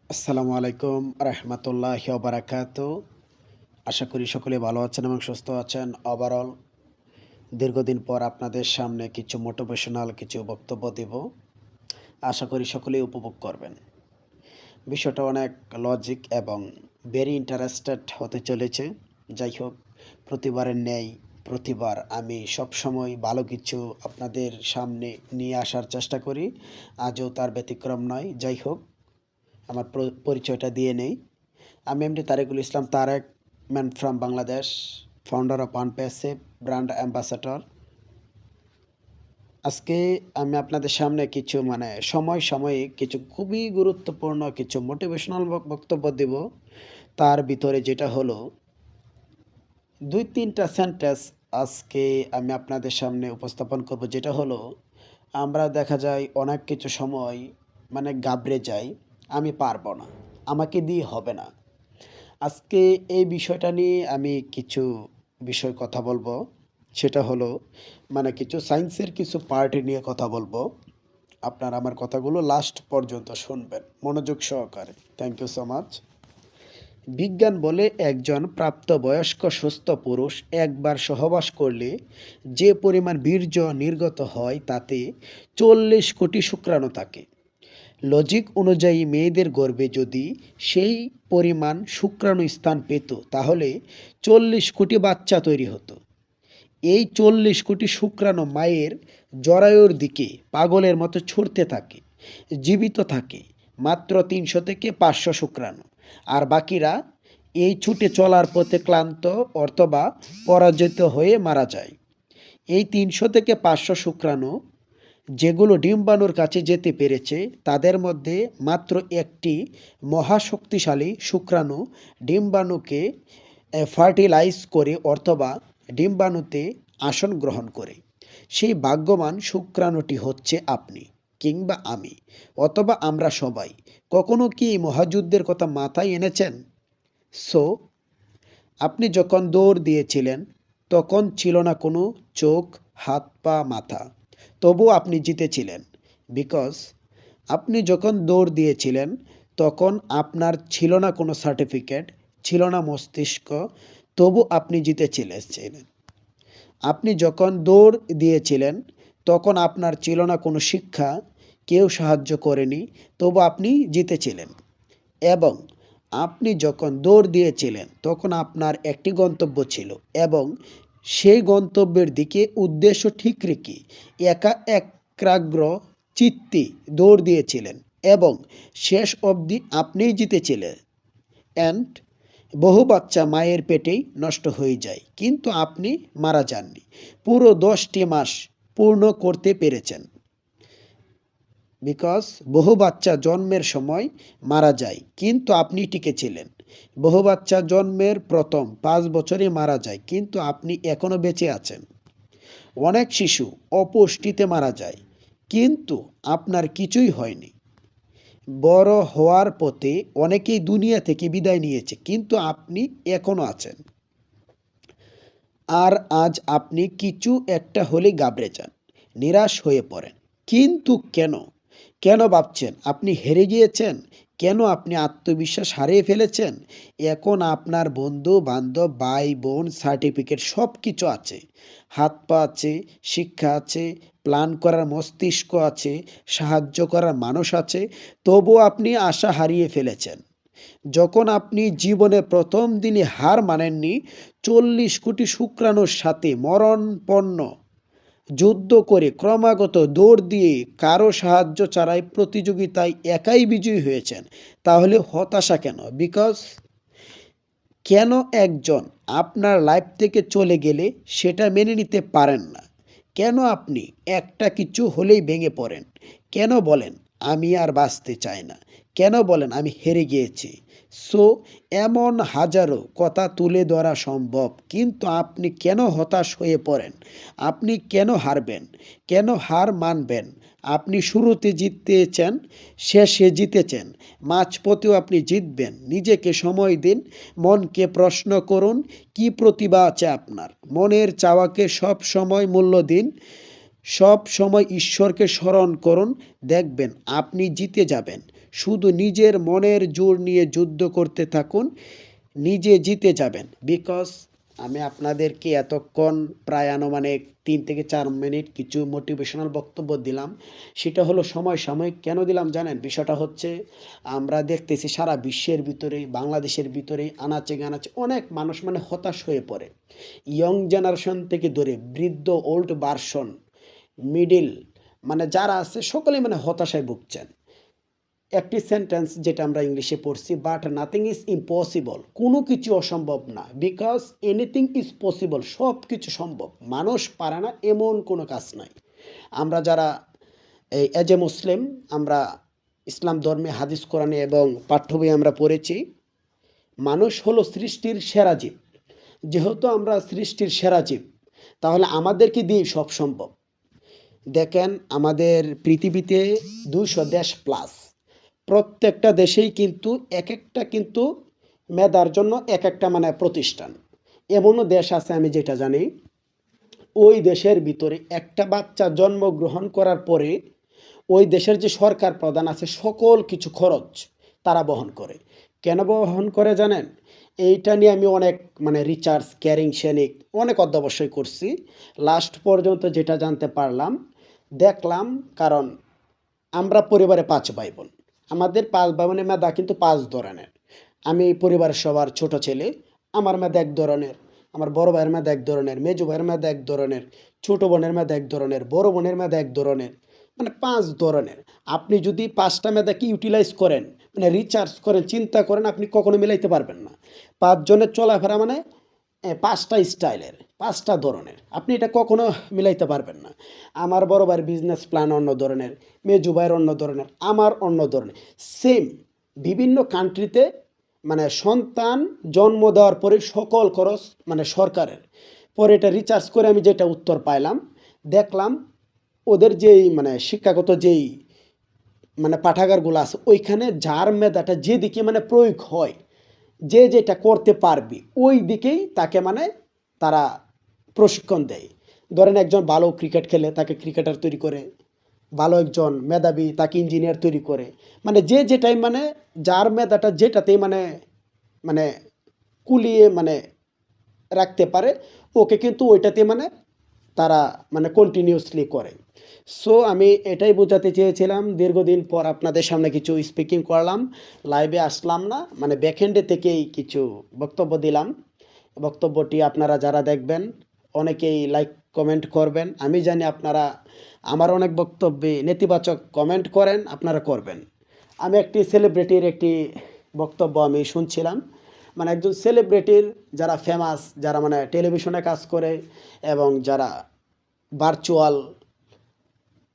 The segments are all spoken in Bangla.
আসসালামু আলাইকুম রহমতুল্লাহি ওয়া বারাকাতু। আশা করি সকলে ভালো আছেন এবং সুস্থ আছেন। ওভারঅল দীর্ঘদিন পর আপনাদের সামনে কিছু মোটিভেশনাল কিছু বক্তব্য দেব। আশা করি সকলেই উপভোগ করবেন। বিষয়টা অনেক লজিক এবং ভেরি ইন্টারেস্টেড হতে চলেছে। যাই হোক, প্রতিবারের ন্যায় প্রতিবার আমি সবসময় ভালো কিছু আপনাদের সামনে নিয়ে আসার চেষ্টা করি। আজও তার ব্যতিক্রম নয়। যাই হোক, আমার পরিচয়টা দিয়ে নেই। আমি MD Tarekul Islam Tarek, man from Bangladesh, founder of Unpassive, brand ambassador. আজকে আমি আপনাদের সামনে কিছু সাময়িক কিছু খুবই গুরুত্বপূর্ণ কিছু মোটিভেশনাল বক্তব্য দেব। তার ভিতরে যেটা হলো ২-৩টা সেন্টেন্স আজকে আমি আপনাদের সামনে উপস্থাপন করব। যেটা হলো, আমরা দেখা যায় অনেক কিছু সময় ঘাবড়ে যাই, আমি পারবো না, আমাকে দিয়ে হবে না। আজকে এই বিষয়টা নিয়ে আমি কিছু বিষয় কথা বলবো। সেটা হলো কিছু সায়েন্সের কিছু পার্ট নিয়ে কথা বলবো। আপনারা আমার কথাগুলো লাস্ট পর্যন্ত শুনবেন মনোযোগ সহকারে। Thank you so much. বিজ্ঞান বলে একজন প্রাপ্তবয়স্ক সুস্থ পুরুষ একবার সহবাস করলে যে পরিমাণ বীর্য নির্গত হয় তাতে 40 কোটি শুক্রাণু থাকে। লজিক অনুযায়ী মেয়েদের গর্ভে যদি সেই পরিমাণ শুক্রাণু স্থান পেত তাহলে 40 কোটি বাচ্চা তৈরি হতো। এই 40 কোটি শুক্রাণু মায়ের জরায়ুর দিকে পাগলের মতো ছুটতে থাকে। জীবিত থাকে মাত্র 300 থেকে 500 শুক্রাণু, আর বাকিরা এই ছুটে চলার পথে ক্লান্ত অথবা পরাজিত হয়ে মারা যায়। এই 300 থেকে 500 শুক্রাণু যেগুলো ডিম্বাণুর কাছে যেতে পেরেছে তাদের মধ্যে মাত্র একটি মহাশক্তিশালী শুক্রাণু ডিম্বাণুকে ফার্টিলাইজ করে অথবা ডিম্বাণুতে আসন গ্রহণ করে। সেই ভাগ্যবান শুক্রাণুটি হচ্ছে আপনি কিংবা আমি অথবা আমরা সবাই। কখনো কি এই মহাযুদ্ধের কথা মাথায় এনেছেন? সো আপনি যখন দৌড় দিয়েছিলেন তখন ছিল না কোনো চোখ, হাত, পা, মাথা, তবুও আপনি জিতেছিলেন। বিকজ আপনি যখন দৌড় দিয়েছিলেন তখন আপনার ছিল না কোনো সার্টিফিকেট, ছিল না মস্তিষ্ক, তবু আপনি জিতেছিলেন। আপনি যখন দৌড় দিয়েছিলেন তখন আপনার ছিল না কোনো শিক্ষা, কেউ সাহায্য করেনি, তবু আপনি জিতেছিলেন। এবং আপনি যখন দৌড় দিয়েছিলেন তখন আপনার একটি গন্তব্য ছিল এবং সেই গন্তব্যের দিকে উদ্দেশ্য ঠিক রেখে একাগ্র চিত্তে দৌড় দিয়েছিলেন এবং শেষ অবধি আপনিই জিতেছিলেন। অ্যান্ড বহু বাচ্চা মায়ের পেটেই নষ্ট হয়ে যায়, কিন্তু আপনি মারা যাননি। পুরো 10টি মাস পূর্ণ করতে পেরেছেন। বিকজ বহু বাচ্চা জন্মের সময় মারা যায় কিন্তু আপনি টিকেছিলেন। বহু বাচ্চা জন্মের প্রথম 5 বছরে মারা যায় কিন্তু আপনি এখনো বেঁচে আছেন। অনেক শিশু অপুষ্টিতে মারা যায় কিন্তু আপনার কিছুই হয়নি। বড় হওয়ার পথে অনেকেই দুনিয়া থেকে বিদায় নিয়েছে কিন্তু আপনি এখনো আছেন। আর আজ আপনি কিছু একটা হলে ঘাবড়ে যান, নিরাশ হয়ে পড়েন। কিন্তু কেন? কেন ভাবছেন আপনি হেরে গিয়েছেন? কেন আপনি আত্মবিশ্বাস হারিয়ে ফেলেছেন? এখন আপনার বন্ধু বান্ধব, ভাই বোন, সার্টিফিকেট সব কিছু আছে। হাত পা আছে, শিক্ষা আছে, প্ল্যান করার মস্তিষ্ক আছে, সাহায্য করার মানুষ আছে, তবুও আপনি আশা হারিয়ে ফেলেছেন। যখন আপনি জীবনে প্রথম দিনে হার মানেননি, 40 কোটি শুক্রাণুর সাথে মরণপন্ন যুদ্ধ করে ক্রমাগত দৌড় দিয়ে কারো সাহায্য ছাড়াই প্রতিযোগিতায় একাই বিজয়ী হয়েছেন, তাহলে হতাশা কেন? বিকজ কেন একজন আপনার লাইফ থেকে চলে গেলে সেটা মেনে নিতে পারেন না? কেন আপনি একটা কিছু হলেই ভেঙে পড়েন? কেন বলেন আমি আর বাঁচতে চাই না? কেন বলেন আমি হেরে গিয়েছি? সো এমন হাজারো কথা তুলে ধরা সম্ভব, কিন্তু আপনি কেন হতাশ হয়ে পড়েন? আপনি কেন হারবেন? কেন হার মানবেন? আপনি শুরুতে জিতেছেন, শেষে জিতেছেন, মাঝপথেও আপনি জিতবেন। নিজেকে সময় দিন, মনকে প্রশ্ন করুন কি প্রতিভা আছে আপনার। মনের চাওয়াকে সব সময় মূল্য দিন, সব সময় ঈশ্বরকে স্মরণ করুন, দেখবেন আপনি জিতে যাবেন। শুধু নিজের মনের জোর নিয়ে যুদ্ধ করতে থাকুন, নিজে জিতে যাবেন। বিকজ আমি আপনাদেরকে এতক্ষণ প্রায় আনুমানিক 3 থেকে 4 মিনিট কিছু মোটিভেশনাল বক্তব্য দিলাম। সেটা হলো সমসাময়িক। কেন দিলাম জানেন? বিষয়টা হচ্ছে আমরা দেখতেছি সারা বিশ্বের ভিতরে, বাংলাদেশের ভিতরে আনাচে কানাচে অনেক মানুষ মানে হতাশ হয়ে পড়ে। ইয়ং জেনারেশন থেকে ধরে বৃদ্ধ, ওল্ড ভার্সন, মিডল, মানে যারা আছে সকলেই মানে হতাশায় ভুগছেন। একটি সেন্টেন্স যেটা আমরা ইংলিশে পড়ছি, বাট নাথিং ইজ ইম্পসিবল, কোনো কিছু অসম্ভব না, বিকজ এনিথিং ইজ পসিবল, সব কিছু সম্ভব, মানুষ পারে না এমন কোনো কাজ নাই। আমরা যারা এই এজ এ মুসলিম, আমরা ইসলাম ধর্মে হাদিস কোরআনে এবং পাঠ্য বই আমরা পড়েছি, মানুষ হলো সৃষ্টির সেরা জীব। যেহেতু আমরা সৃষ্টির সেরা জীব, তাহলে আমাদেরকে দিয়ে সব সম্ভব। দেখেন আমাদের পৃথিবীতে 200 দেশ প্লাস, প্রত্যেকটা দেশেই কিন্তু এক একটা কিন্তু মেধার জন্য এক একটা মানে প্রতিষ্ঠান। এমনও দেশ আছে আমি যেটা জানি, ওই দেশের ভিতরে একটা বাচ্চা জন্মগ্রহণ করার পরে ওই দেশের যে সরকার প্রধান আছে সকল কিছু খরচ তারা বহন করে। কেন বহন করে জানেন? এইটা নিয়ে আমি অনেক মানে রিসার্চ, ক্যারিং শ্রেণিক অনেক অধ্যবসায় করছি। লাস্ট পর্যন্ত যেটা জানতে পারলাম, দেখলাম, কারণ আমরা পরিবারে 5 ভাই বোন, আমাদের 5 ভাই বোনের মেধা কিন্তু 5 ধরনের। আমি পরিবারের সবার ছোট ছেলে, আমার মেধা এক ধরনের, আমার বড় ভাইয়ের মেধা এক ধরনের, মেজো ভাইয়ের মেধা এক ধরনের, ছোট বোনের মেধা এক ধরনের, বড় বোনের মেধা এক ধরনের, মানে 5 ধরনের। আপনি যদি 5টা মেধাকে ইউটিলাইজ করেন, মানে রিচার্জ করেন, চিন্তা করেন, আপনি কখনো মিলাইতে পারবেন না। 5 জনের চলাফেরা মানে 5টা স্টাইলের, 5টা ধরনের, আপনি এটা কখনো মিলাইতে পারবেন না। আমার বড় ভাইয়ের বিজনেস প্ল্যান অন্য ধরনের, মেজো ভাইয়ের অন্য ধরনের, আমার অন্য ধরনের। সেম বিভিন্ন কান্ট্রিতে মানে সন্তান জন্ম দেওয়ার পরে সকল খরচ মানে সরকারের। পরে এটা রিচার্জ করে আমি যেটা উত্তর পাইলাম, দেখলাম ওদের যেই মানে শিক্ষাগত যেই মানে পাঠাগারগুলো আছে, ওইখানে যার মেধাটা যেদিকে মানে প্রয়োগ হয়, যে যেটা করতে পারবি ওই দিকেই তাকে মানে তারা প্রশিক্ষণ দেয়। ধরেন একজন ভালো ক্রিকেট খেলে তাকে ক্রিকেটার তৈরি করে, ভালো একজন মেধাবী তাকে ইঞ্জিনিয়ার তৈরি করে, মানে যে যেটাই মানে যার মেধাটা যেটাতেই মানে মানে কুলিয়ে মানে রাখতে পারে, ওকে কিন্তু ওইটাতে মানে তারা মানে কন্টিনিউয়াসলি করে। সো আমি এটাই বোঝাতে চেয়েছিলাম, দীর্ঘদিন পর আপনাদের সামনে কিছু স্পিকিং করলাম, লাইভে আসলাম না, মানে ব্যাকএন্ডে থেকেই কিছু বক্তব্য দিলাম। বক্তব্যটি আপনারা যারা দেখবেন অনেকেই লাইক কমেন্ট করবেন, আমি জানি আপনারা আমার অনেক বক্তব্যে নেতিবাচক কমেন্ট করেন, আপনারা করবেন। আমি একটি সেলিব্রিটির একটি বক্তব্য আমি শুনছিলাম, মানে একজন সেলিব্রিটির যারা ফেমাস, যারা মানে টেলিভিশনে কাজ করে এবং যারা ভার্চুয়াল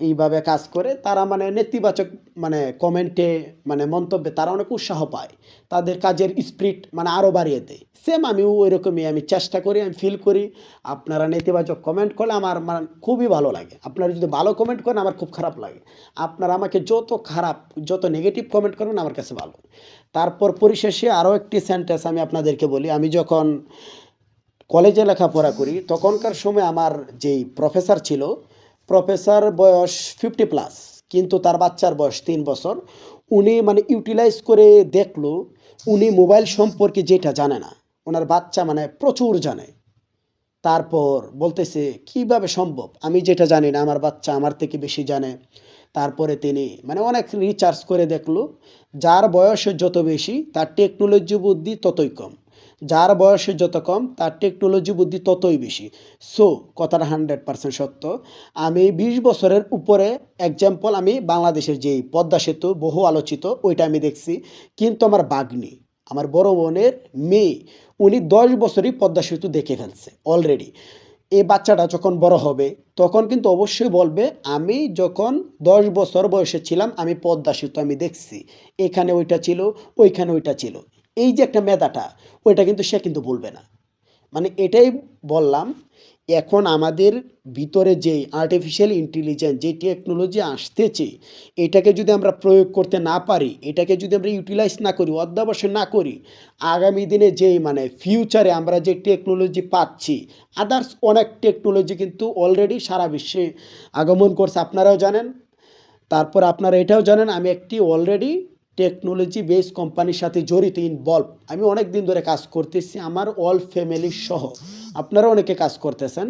এইভাবে কাজ করে, তারা মানে নেতিবাচক মানে কমেন্টে মানে মন্তব্যে তারা অনেক উৎসাহ পায়, তাদের কাজের স্পিরিট মানে আরও বাড়িয়ে দেয়। সেম আমিও ওই রকমই, আমি চেষ্টা করি, আমি ফিল করি আপনারা নেতিবাচক কমেন্ট করলে আমার মানে খুবই ভালো লাগে, আপনারা যদি ভালো কমেন্ট করেন আমার খুব খারাপ লাগে। আপনারা আমাকে যত খারাপ, যত নেগেটিভ কমেন্ট করবেন আমার কাছে ভালো। তারপর পরিশেষে আরও একটি সেন্টেন্স আমি আপনাদেরকে বলি, আমি যখন কলেজে লেখাপড়া করি তখনকার সময় আমার যেই প্রফেসর ছিল, প্রফেসর বয়স 50+, কিন্তু তার বাচ্চার বয়স 3 বছর। উনি মানে ইউটিলাইজ করে দেখলো উনি মোবাইল সম্পর্কে যেটা জানে না, ওনার বাচ্চা মানে প্রচুর জানে। তারপর বলতেছে কিভাবে সম্ভব, আমি যেটা জানি না আমার বাচ্চা আমার থেকে বেশি জানে। তারপরে তিনি মানে অনেক রিসার্চ করে দেখলো যার বয়স যত বেশি তার টেকনোলজি বুদ্ধি ততই কম, যার বয়স যত কম তার টেকনোলজি বুদ্ধি ততই বেশি। সো কথাটা 100% সত্য। আমি 20 বছরের উপরে এক্সাম্পল, আমি বাংলাদেশের যেই পদ্মা সেতু বহু আলোচিত ওইটা আমি দেখছি, কিন্তু আমার বাগ্নি, আমার বড় বোনের মেয়ে, উনি 10 বছরই পদ্মা সেতু দেখে ফেলছে অলরেডি। এই বাচ্চাটা যখন বড় হবে তখন কিন্তু অবশ্যই বলবে আমি যখন 10 বছর বয়সে ছিলাম আমি পদ্মা সেতু আমি দেখছি, এখানে ওইটা ছিল, ওইখানে ওইটা ছিল। এই যে একটা মেধাটা, ওইটা কিন্তু সে কিন্তু বলবে না। মানে এটাই বললাম, এখন আমাদের ভিতরে যেই আর্টিফিশিয়াল ইন্টেলিজেন্স যে টেকনোলজি আসতেছে, এটাকে যদি আমরা প্রয়োগ করতে না পারি, এটাকে যদি আমরা ইউটিলাইজ না করি, অধ্যবসায় না করি, আগামী দিনে যেই মানে ফিউচারে আমরা যে টেকনোলজি পাচ্ছি, আদার্স অনেক টেকনোলজি কিন্তু অলরেডি সারা বিশ্বে আগমন করছে, আপনারাও জানেন। তারপর আপনারা এটাও জানেন আমি একটি অলরেডি টেকনোলজি বেস কোম্পানির সাথে জড়িত ইনভলভ। আমি অনেক দিন ধরে কাজ করতেছি আমার অল ফ্যামিলি সহ। আপনারা অনেকে কাজ করতেছেন।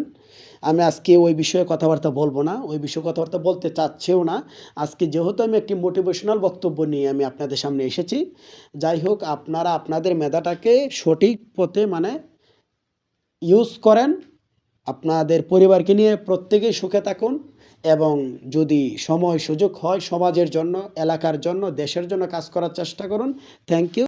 আমি আজকে ওই বিষয়ে কথাবার্তা বলবো না, ওই বিষয়ে কথাবার্তা বলতে চাচ্ছেও না। আজকে যেহেতু আমি একটি মোটিভেশনাল বক্তব্য নিয়ে আমি আপনাদের সামনে এসেছি, যাই হোক আপনারা আপনাদের মেধাটাকে সঠিক পথে মানে ইউজ করেন। আপনাদের পরিবারকে নিয়ে প্রত্যেকেই সুখে থাকুন এবং যদি সময় সুযোগ হয় সমাজের জন্য, এলাকার জন্য, দেশের জন্য কাজ করার চেষ্টা করুন। Thank you.